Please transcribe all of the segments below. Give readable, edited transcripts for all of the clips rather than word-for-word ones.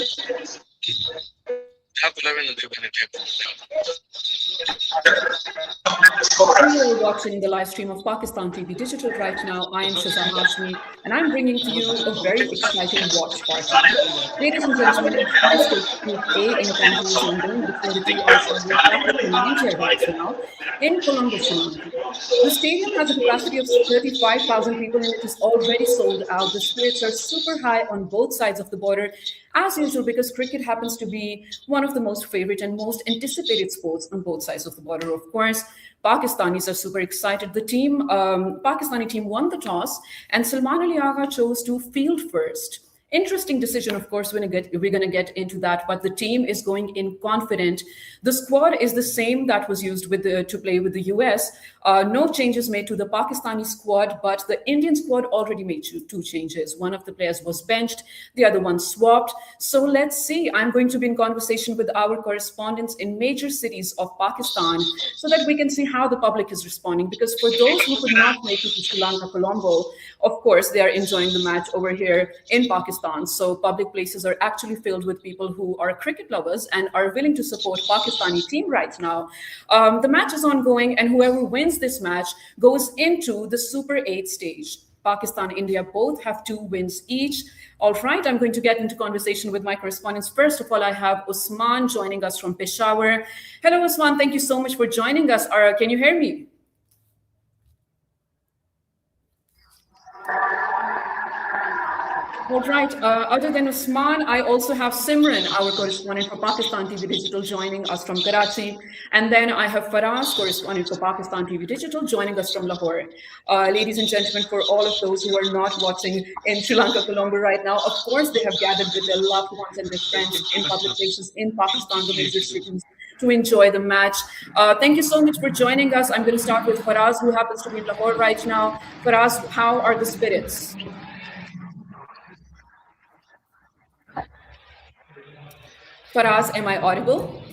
You are watching the live stream of Pakistan TV Digital right now. I am Shiza Hashmi, and I'm bringing to you a very exciting watch party. Ladies and gentlemen, a high-stakes Group A encounter is ongoing between the two ensembles of Pakistan and India right now in Colombo, Sri Lanka. The stadium has a capacity of 35,000 people, and it is already sold out. The spirits are super high on both sides of the border, as usual, because cricket happens to be one of the most favorite and most anticipated sports on both sides of the border, of course. Pakistanis are super excited. The Pakistani team won the toss, and Salman Ali Agha chose to field first. Interesting decision, of course. We're going to get into that, but the team is going in confident. The squad is the same that was used to play with the US. No changes made to the Pakistani squad, but the Indian squad already made two changes. One of the players was benched, the other one swapped. So let's see. I'm going to be in conversation with our correspondents in major cities of Pakistan so that we can see how the public is responding. Because for those who could not make it to Sri Lanka, Colombo, of course, they are enjoying the match over here in Pakistan. So public places are actually filled with people who are cricket lovers and are willing to support Pakistani team right now. The match is ongoing, and whoever wins this match goes into the Super 8 stage. Pakistan and India both have 2 wins each. All right, I'm going to get into conversation with my correspondents. First of all, I have Usman joining us from Peshawar. Hello, Usman. Thank you so much for joining us. Can you hear me? All right. Other than Usman, I also have Simran, our correspondent for Pakistan TV Digital, joining us from Karachi. And then I have Faraz, correspondent for Pakistan TV Digital, joining us from Lahore. Ladies and gentlemen, for all of those who are not watching in Sri Lanka, Colombo right now, of course, they have gathered with their loved ones and their friends in public places in Pakistan, the major cities, to enjoy the match. Thank you so much for joining us. I'm going to start with Faraz, who happens to be in Lahore right now. Faraz, how are the spirits? Faraz, am I audible?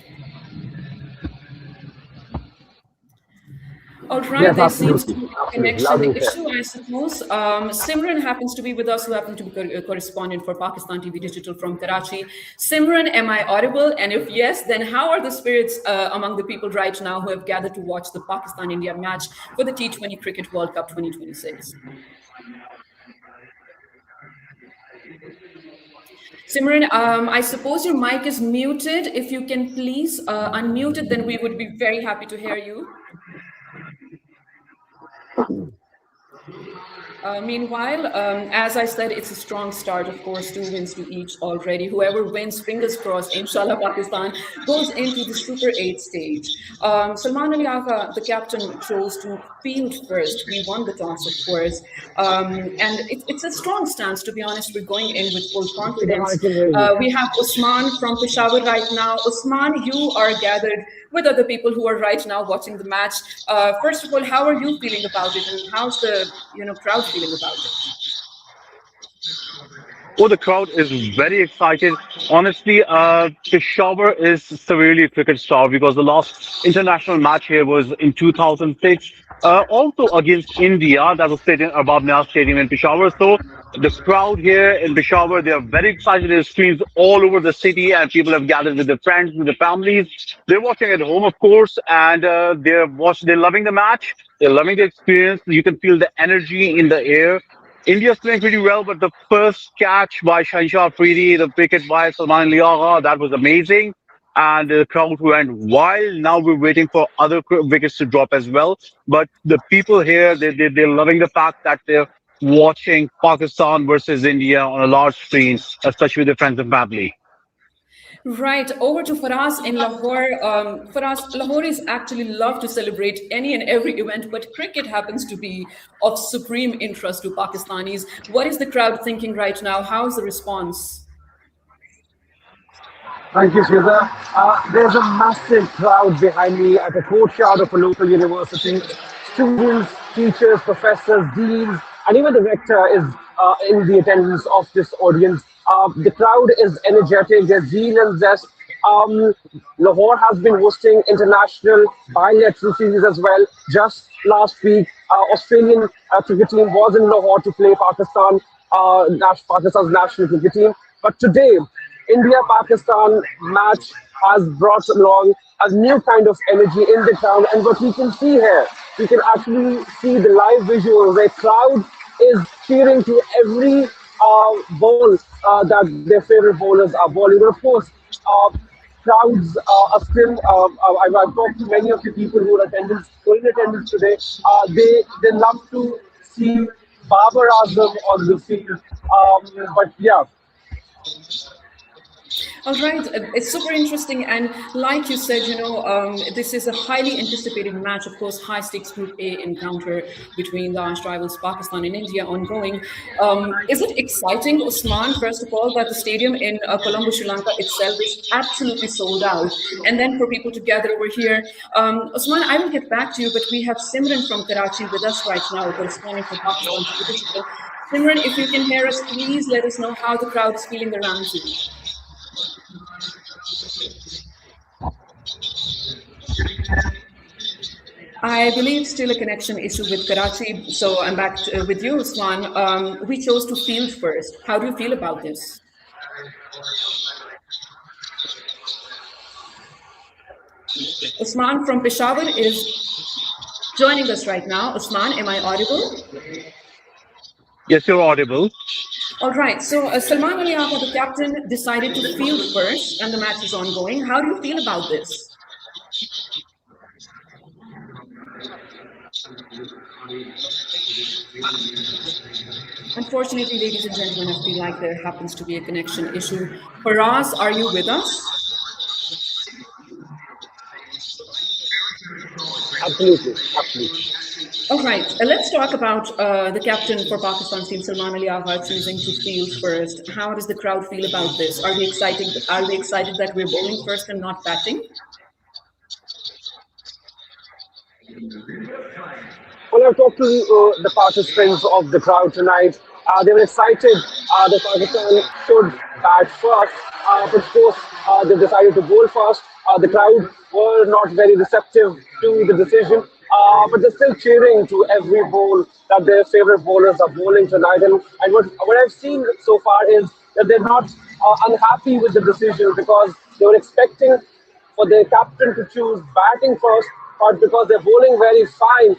All right, yes, there seems to be a connection issue, I suppose. Simran happens to be with us, who happens to be a correspondent for Pakistan TV Digital from Karachi. Simran, am I audible? And if yes, then how are the spirits among the people right now who have gathered to watch the Pakistan-India match for the T20 Cricket World Cup 2026? Simran, I suppose your mic is muted. If you can please unmute it, then we would be very happy to hear you. Meanwhile, as I said, it's a strong start, of course, 2 wins to each already. Whoever wins, fingers crossed, inshallah, Pakistan goes into the Super 8 stage. Salman Ali Agha, the captain, chose to field first. We won the toss, of course. And it's a strong stance, to be honest. We're going in with full confidence. We have Usman from Peshawar right now. Usman, you are gathered with other people who are right now watching the match. First of all, how are you feeling about it, and how's the crowd feeling about it? Oh, the crowd is very excited. Honestly, Peshawar is severely a cricket star because the last international match here was in 2006, also against India. That was played in Abab Niaz Stadium in Peshawar. So the crowd here in Peshawar, they are very excited. There's screens all over the city, and people have gathered with their friends, with their families. They're watching at home, of course, and they're loving the match. They're loving the experience. You can feel the energy in the air. India's playing pretty well, but the first catch by Shanshaw Afridi, the wicket by Salman Ali Agha, that was amazing. And the crowd went wild. Now we're waiting for other wickets to drop as well. But the people here, they're loving the fact that they're watching Pakistan versus India on a large screen, especially with their friends and family. Right, over to Faraz in Lahore. Faraz, Lahoris actually love to celebrate any and every event, but cricket happens to be of supreme interest to Pakistanis. What is the crowd thinking right now? How's the response? Thank you, Shiza. There's a massive crowd behind me at a courtyard of a local university. Students, teachers, professors, deans, and even the rector is in the attendance of this audience. The crowd is energetic, there's zeal and zest. Lahore has been hosting international bilateral series as well. Just last week, Australian cricket team was in Lahore to play Pakistan's national cricket team. But today, India-Pakistan match has brought along a new kind of energy in the crowd, and what we can see here, we can actually see the live visual where crowd is cheering to every ball that their favorite bowlers are bowling. But of course, crowds are still. I've talked to many of the people who are in attendance today. They love to see Babar Azam on the field. But yeah, All right, it's super interesting, and like you said, this is a highly anticipated match. Of course, high stakes Group A encounter between the arch rivals Pakistan and India ongoing. Is it exciting, Usman? First of all, that the stadium in Colombo, Sri Lanka itself is absolutely sold out, and then for people to gather over here, Usman, I will get back to you, but we have Simran from Karachi with us right now, correspondent for Pakistan TV Digital. Simran, if you can hear us, please let us know how the crowd is feeling around you. I believe still a connection issue with Karachi. So I'm back with you, Usman. We chose to field first. How do you feel about this? Usman from Peshawar is joining us right now. Usman, am I audible? Yes, you're audible. All right. So Salman Ali Agha, the captain, decided to field first, and the match is ongoing. How do you feel about this? Unfortunately, ladies and gentlemen, I feel like there happens to be a connection issue. Faraz, are you with us? absolutely, absolutely. All right, let's talk about the captain for Pakistan's team, Salman Ali Agha, choosing to field first. How does the crowd feel about this? Are they excited? Are they excited that we're bowling first and not batting? When I talked to the participants of the crowd tonight, they were excited that Pakistan should bat first. But of course, they decided to bowl first. The crowd were not very receptive to the decision, but they're still cheering to every ball that their favorite bowlers are bowling tonight. And what I've seen so far is that they're not unhappy with the decision because they were expecting for their captain to choose batting first, but because they're bowling very fine,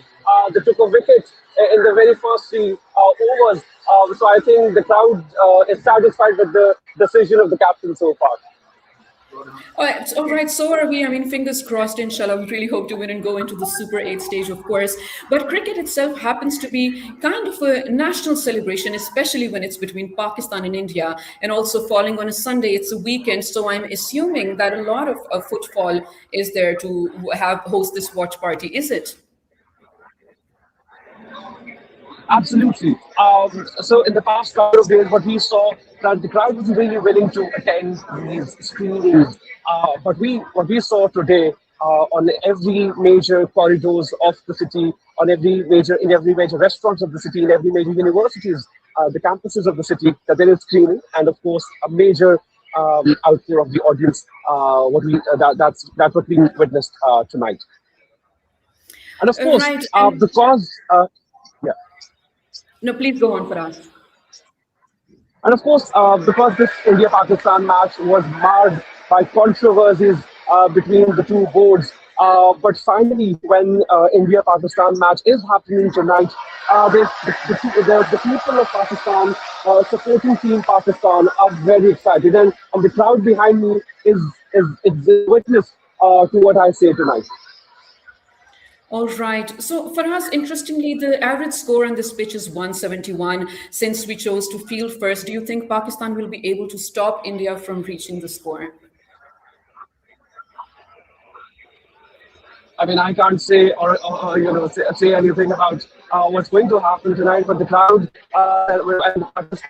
they took a wicket in the very first three overs. So I think the crowd is satisfied with the decision of the captain so far. All right, so are we. I mean, fingers crossed, inshallah. We really hope to win and go into the Super 8 stage, of course. But cricket itself happens to be kind of a national celebration, especially when it's between Pakistan and India. And also falling on a Sunday, it's a weekend. So I'm assuming that a lot of footfall is there to host this watch party, is it? Absolutely. So in the past couple of days, what we saw that the crowd was really willing to attend these screenings. But what we saw today on every major corridors of the city, in every major restaurants of the city, in every major universities, the campuses of the city, that there is screening, and of course a major outpour of the audience. That's what we witnessed tonight. And of course, Right. because yeah. No, please go on, Faraz. And of course, because this India-Pakistan match was marred by controversies between the two boards, but finally, when India-Pakistan match is happening tonight, the people of Pakistan, supporting Team Pakistan, are very excited, and the crowd behind me is a witness to what I say tonight. All right. So for us, interestingly, the average score on this pitch is 171. Since we chose to field first, do you think Pakistan will be able to stop India from reaching the score? I mean, I can't say say anything about what's going to happen tonight, but the crowd and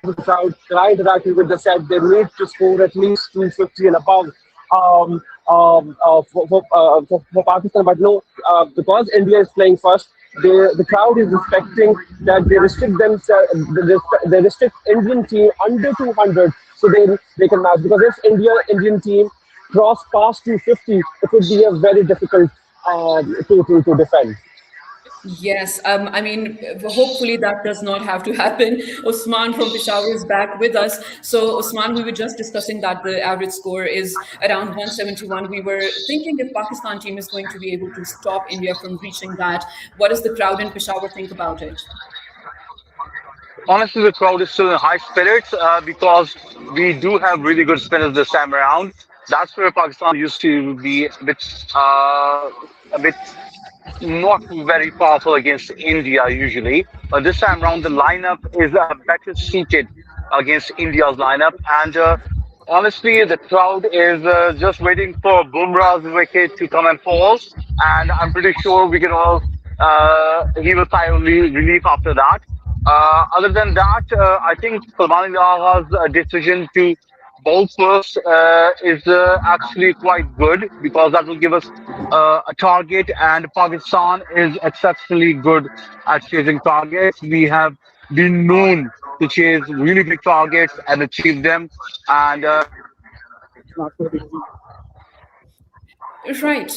the crowd that I interacted with, they said they need to score at least 250 and above for Pakistan. But no, because India is playing first, the crowd is expecting that they restrict Indian team under 200, so they can match. Because if Indian team past 250, it would be a very difficult total to defend. Yes, I mean, hopefully that does not have to happen. Osman from Peshawar is back with us. So, Osman, we were just discussing that the average score is around 171. We were thinking if Pakistan team is going to be able to stop India from reaching that. What does the crowd in Peshawar think about it? Honestly, the crowd is still in high spirits because we do have really good spinners this time around. That's where Pakistan used to be a bit not very powerful against India usually. But this time around, the lineup is better suited against India's lineup. And honestly, the crowd is just waiting for Bumrah's wicket to come and fall. And I'm pretty sure we can all he will sigh relief after that. Other than that, I think Salman Agha's decision to bowl first is actually quite good because that will give us a target, and Pakistan is exceptionally good at chasing targets. We have been known to chase really big targets and achieve them, and Right.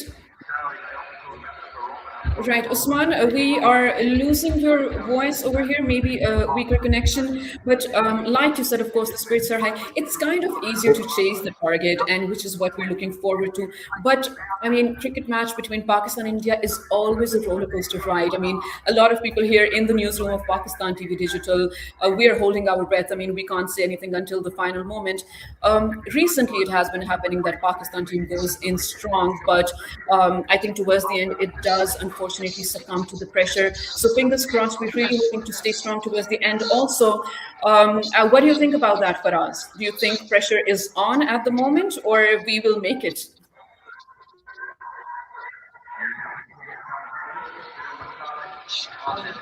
Right, Usman, we are losing your voice over here, maybe a weaker connection. But like you said, of course, the spirits are high. It's kind of easier to chase the target, and which is what we're looking forward to. But I mean, cricket match between Pakistan and India is always a roller coaster ride. I mean, a lot of people here in the newsroom of Pakistan TV Digital, we are holding our breath. I mean, we can't say anything until the final moment. Recently, it has been happening that Pakistan team goes in strong, but I think towards the end, it does unfortunately succumb to the pressure. So fingers crossed, we're really hoping to stay strong towards the end. Also, what do you think about that, Faraz? Do you think pressure is on at the moment, or we will make it?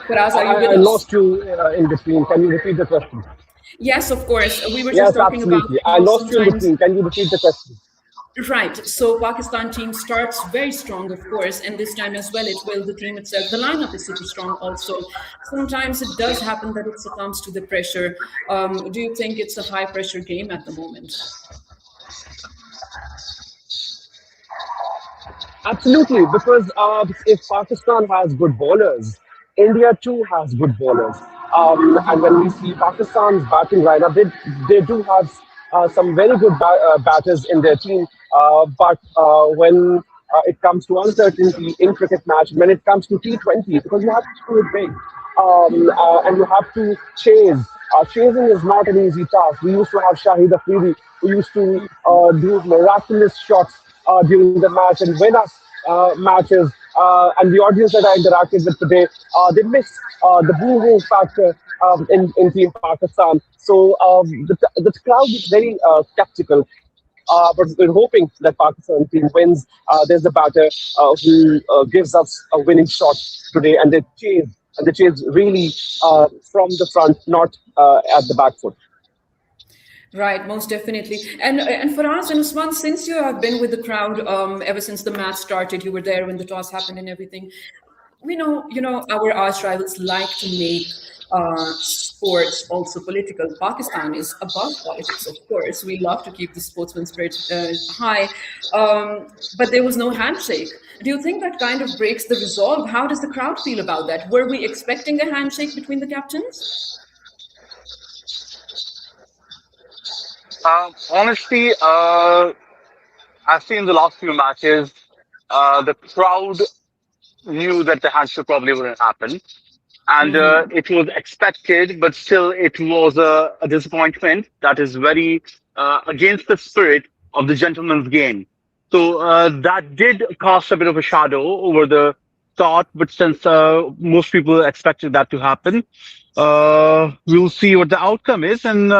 Faraz, are you with I us? lost you in between. Can you repeat the question? Yes, of course. We were just Yes, talking about, absolutely. I lost you in sometimes. between. Can you repeat the question? Right. So Pakistan team starts very strong, of course, and this time as well, it will. The team itself, the lineup is super strong. Also, sometimes it does happen that it succumbs to the pressure. Do you think it's a high pressure game at the moment? Absolutely, because if Pakistan has good bowlers, India too has good bowlers. And when we see Pakistan's batting lineup, they do have some very good batters in their team. But when it comes to uncertainty in cricket match, when it comes to T20, because you have to do it big, and you have to chase. Chasing is not an easy task. We used to have Shahid Afridi, who used to do miraculous shots during the match and win us matches. And the audience that I interacted with today, they miss the boo-hoo factor in Team Pakistan. So the crowd is very skeptical. But we're hoping that Pakistan team wins. There's a batter who gives us a winning shot today, and they chase. And they chase really from the front, not at the back foot. Right, most definitely. And Faraz and Usman, since you have been with the crowd ever since the match started, you were there when the toss happened and everything. We know, our arch rivals like to make sports also political. Pakistan is above politics, of course. We love to keep the sportsman spirit high, but there was no handshake. Do you think that kind of breaks the resolve? How does the crowd feel about that? Were we expecting a handshake between the captains? honestly, I've seen the last few matches. The crowd knew that the handshake probably wouldn't happen, and it was expected, but still, it was a disappointment that is very against the spirit of the gentleman's game. So that did cast a bit of a shadow over the thought, but since most people expected that to happen, we'll see what the outcome is, and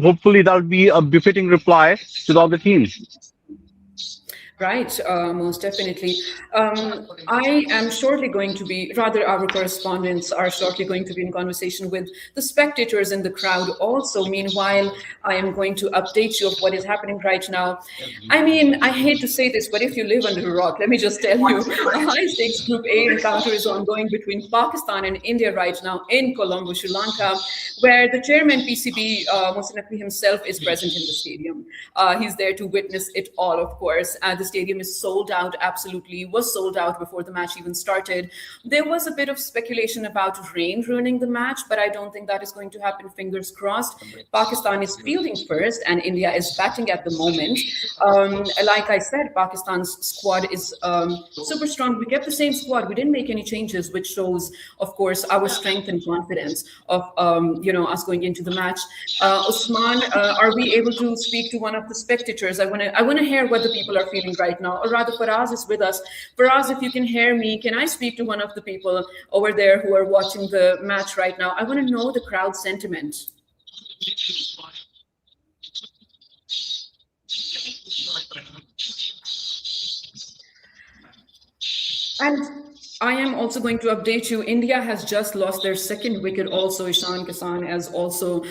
hopefully that'll be a befitting reply to all the teams. Right, most definitely. I am shortly going to be, rather, our correspondents are shortly going to be in conversation with the spectators in the crowd also. Meanwhile, I am going to update you of what is happening right now. I mean, I hate to say this, but if you live under a rock, let me just tell you, a high stakes Group A encounter is ongoing between Pakistan and India right now in Colombo, Sri Lanka, where the chairman, PCB, Mohsin Naqvi himself, is present in the stadium. He's there to witness it all, of course. The stadium is sold out, absolutely was sold out before the match even started. There was a bit of speculation about rain ruining the match, but I don't think that is going to happen. Fingers crossed. Pakistan is fielding first and India is batting at the moment. Like I said, Pakistan's squad is super strong. We kept the same squad. We didn't make any changes, which shows, of course, our strength and confidence of us going into the match. Usman, are we able to speak to one of the spectators? I want to hear what the people are feeling right now. Or rather, Faraz is with us. Faraz, if you can hear me, can I speak to one of the people over there who are watching the match right now? I want to know the crowd sentiment. And I am also going to update you. India has just lost their second wicket. Also, Ishan Kisan has also,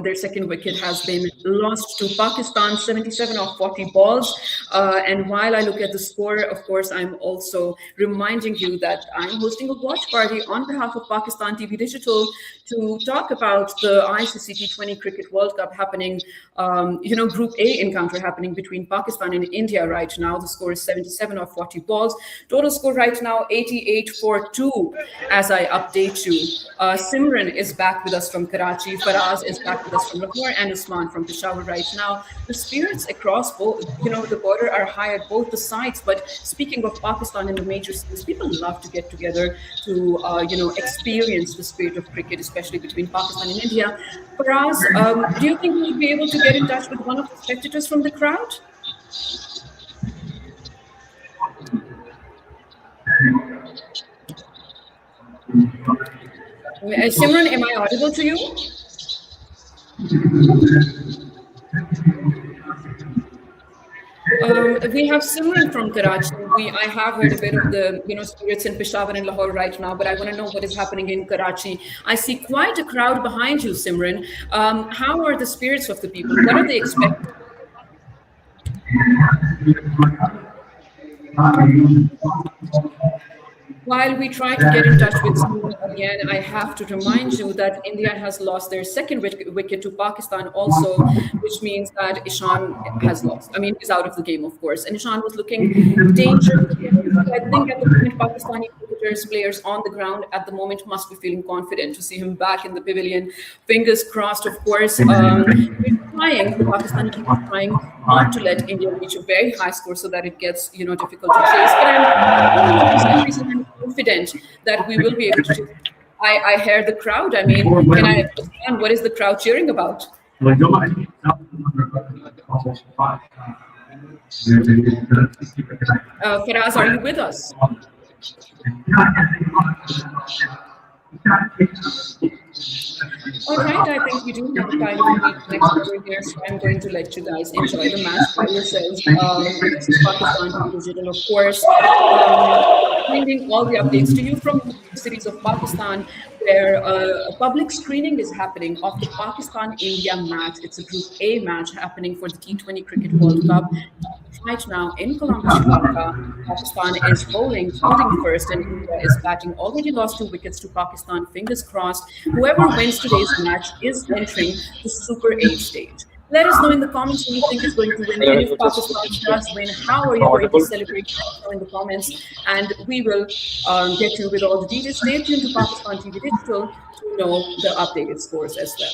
their second wicket has been lost to Pakistan, 77 of 40 balls. And while I look at the score, of course, I'm also reminding you that I'm hosting a watch party on behalf of Pakistan TV Digital to talk about the ICC T20 Cricket World Cup happening, Group A encounter happening between Pakistan and India right now. The score is 77 of 40 balls. Total score right now 88 for 2 as I update you. Simran is back with us from Karachi. Faraz is back with us from Lahore, and Usman from Peshawar right now. The spirits across both, the border are high at both the sides. But speaking of Pakistan and the major cities, people love to get together to, experience the spirit of cricket, especially between Pakistan and India. Faraz, do you think we'll be able to get in touch with one of the spectators from the crowd? Simran, am I audible to you? We have Simran from Karachi. I have heard a bit of the spirits in Peshawar and Lahore right now, but I want to know what is happening in Karachi. I see quite a crowd behind you, Simran. How are the spirits of the people? What are they expecting? While we try to get in touch with Simran again, I have to remind you that India has lost their second wicket to Pakistan also, which means that Ishan has lost. I mean, he's out of the game, of course. And Ishan was looking dangerous. I think at the moment, Pakistani cricketers, players on the ground at the moment must be feeling confident to see him back in the pavilion. Fingers crossed, of course. Pakistani team is trying not to let India reach a very high score so that it gets, difficult to chase. But for some reason, I'm confident that we will be able to. I hear the crowd. I mean, can I understand what is the crowd cheering about? Faraz, are you with us? All right, I think we do have a kind of next over here, so I'm going to let you guys enjoy the match by yourselves. This is Pakistan TV Digital, of course, bringing all the updates to you from the cities of Pakistan, where a public screening is happening of the Pakistan-India match. It's a Group A match happening for the T20 Cricket World Cup. Right now in Columbus, Sri Lanka, Pakistan is holding first and India is batting. Already lost 2 wickets to Pakistan. Fingers crossed. Whoever wins today's match is entering the Super 8 stage. Let us know in the comments who you think is going to win. And if Pakistan does win, how are you going to celebrate? Let us know in the comments, and we will get you with all the details. Stay tuned to Pakistan TV Digital to know the updated scores as well.